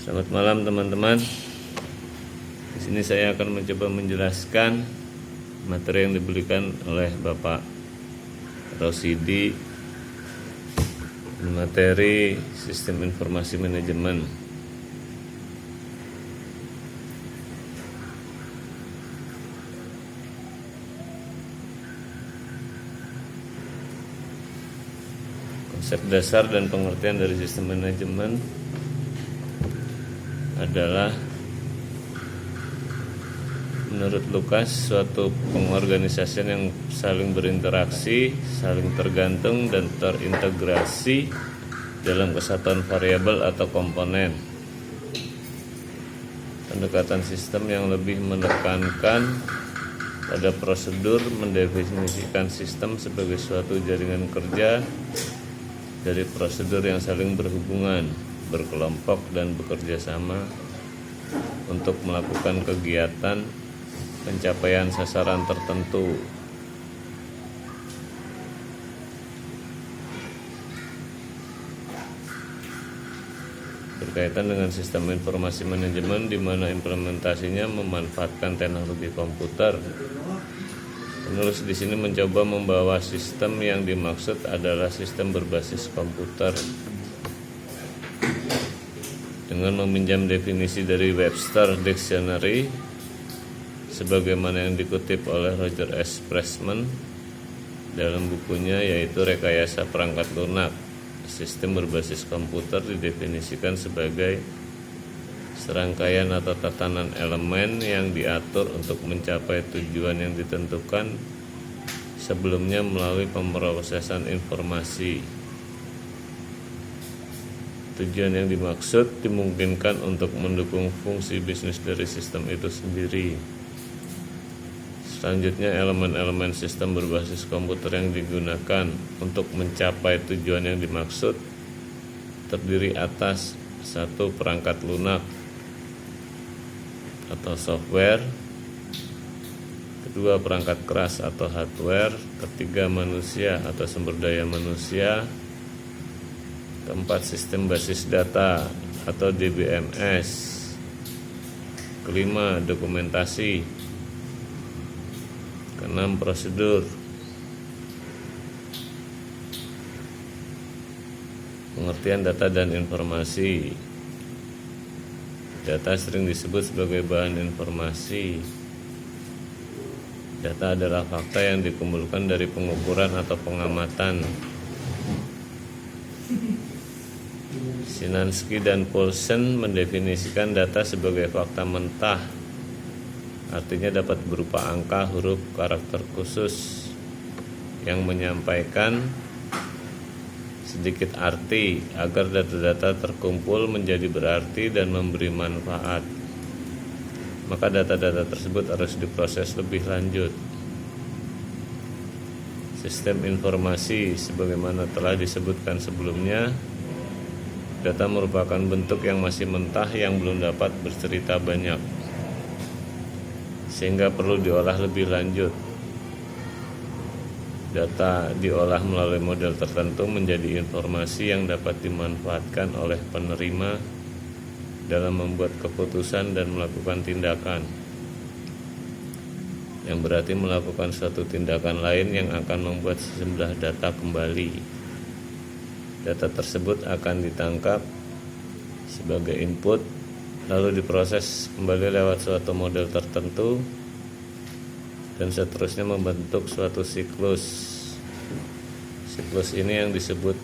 Selamat malam teman-teman. Di sini saya akan mencoba menjelaskan materi yang diberikan oleh Bapak Rosidi, materi Sistem Informasi Manajemen. Konsep dasar dan pengertian dari sistem manajemen adalah, menurut Lukas, suatu pengorganisasian yang saling berinteraksi, saling tergantung dan terintegrasi dalam kesatuan variabel atau komponen. Pendekatan sistem yang lebih menekankan pada prosedur mendefinisikan sistem sebagai suatu jaringan kerja dari prosedur yang saling berhubungan, berkelompok dan bekerja sama untuk melakukan kegiatan pencapaian sasaran tertentu. Berkaitan dengan sistem informasi manajemen, di mana implementasinya memanfaatkan teknologi komputer. Penulis di sini mencoba membawa sistem yang dimaksud adalah sistem berbasis komputer dengan meminjam definisi dari Webster Dictionary sebagaimana yang dikutip oleh Roger S. Pressman dalam bukunya, yaitu Rekayasa Perangkat Lunak. Sistem berbasis komputer didefinisikan sebagai serangkaian atau tatanan elemen yang diatur untuk mencapai tujuan yang ditentukan sebelumnya melalui pemrosesan informasi. Tujuan yang dimaksud dimungkinkan untuk mendukung fungsi bisnis dari sistem itu sendiri. Selanjutnya, elemen-elemen sistem berbasis komputer yang digunakan untuk mencapai tujuan yang dimaksud terdiri atas: 1. Perangkat lunak atau software. 2. Perangkat keras atau hardware. 3. Manusia atau sumber daya manusia. 4. Sistem basis data atau DBMS. 5. Dokumentasi. 6. Prosedur. Pengertian data dan informasi. Data sering disebut sebagai bahan informasi. Data adalah fakta yang dikumpulkan dari pengukuran atau pengamatan. Szymanski dan Paulsen mendefinisikan data sebagai fakta mentah, artinya dapat berupa angka, huruf, karakter khusus yang menyampaikan sedikit arti agar data-data terkumpul menjadi berarti dan memberi manfaat. Maka data-data tersebut harus diproses lebih lanjut. Sistem informasi, sebagaimana telah disebutkan sebelumnya, data merupakan bentuk yang masih mentah yang belum dapat bercerita banyak, sehingga perlu diolah lebih lanjut. Data diolah melalui model tertentu menjadi informasi yang dapat dimanfaatkan oleh penerima dalam membuat keputusan dan melakukan tindakan, yang berarti melakukan suatu tindakan lain yang akan membuat sejumlah data kembali. Data tersebut akan ditangkap sebagai input, lalu diproses kembali lewat suatu model tertentu, dan seterusnya membentuk suatu siklus. Siklus ini yang disebut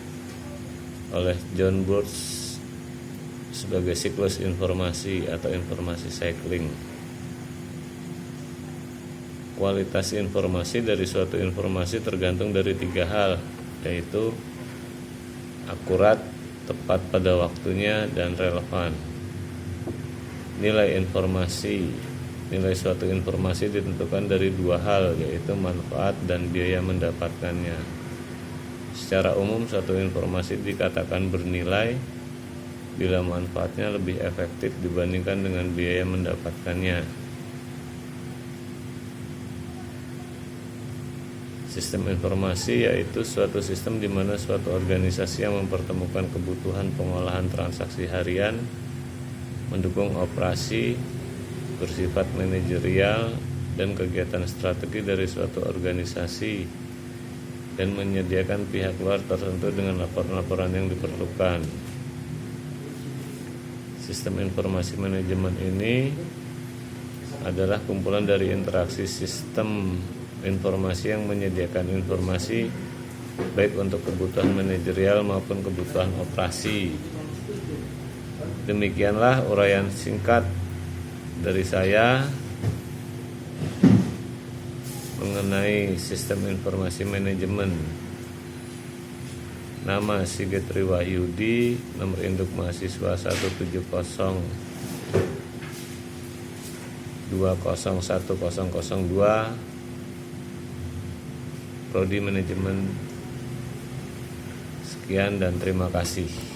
oleh John Burns sebagai siklus informasi atau informasi cycling. Kualitas informasi dari suatu informasi tergantung dari 3 hal, yaitu akurat, tepat pada waktunya, dan relevan. Nilai suatu informasi ditentukan dari 2 hal, yaitu manfaat dan biaya mendapatkannya. Secara umum, suatu informasi dikatakan bernilai bila manfaatnya lebih efektif dibandingkan dengan biaya mendapatkannya. Sistem informasi yaitu suatu sistem di mana suatu organisasi yang mempertemukan kebutuhan pengolahan transaksi harian mendukung operasi bersifat manajerial dan kegiatan strategi dari suatu organisasi, dan menyediakan pihak luar tertentu dengan laporan-laporan yang diperlukan. Sistem informasi manajemen ini adalah kumpulan dari interaksi sistem informasi yang menyediakan informasi baik untuk kebutuhan manajerial maupun kebutuhan operasi. Demikianlah uraian singkat dari saya mengenai sistem informasi manajemen. Nama Sigit Riwahyudi, nomor induk mahasiswa 17020010002, Prodi Manajemen. Sekian dan terima kasih.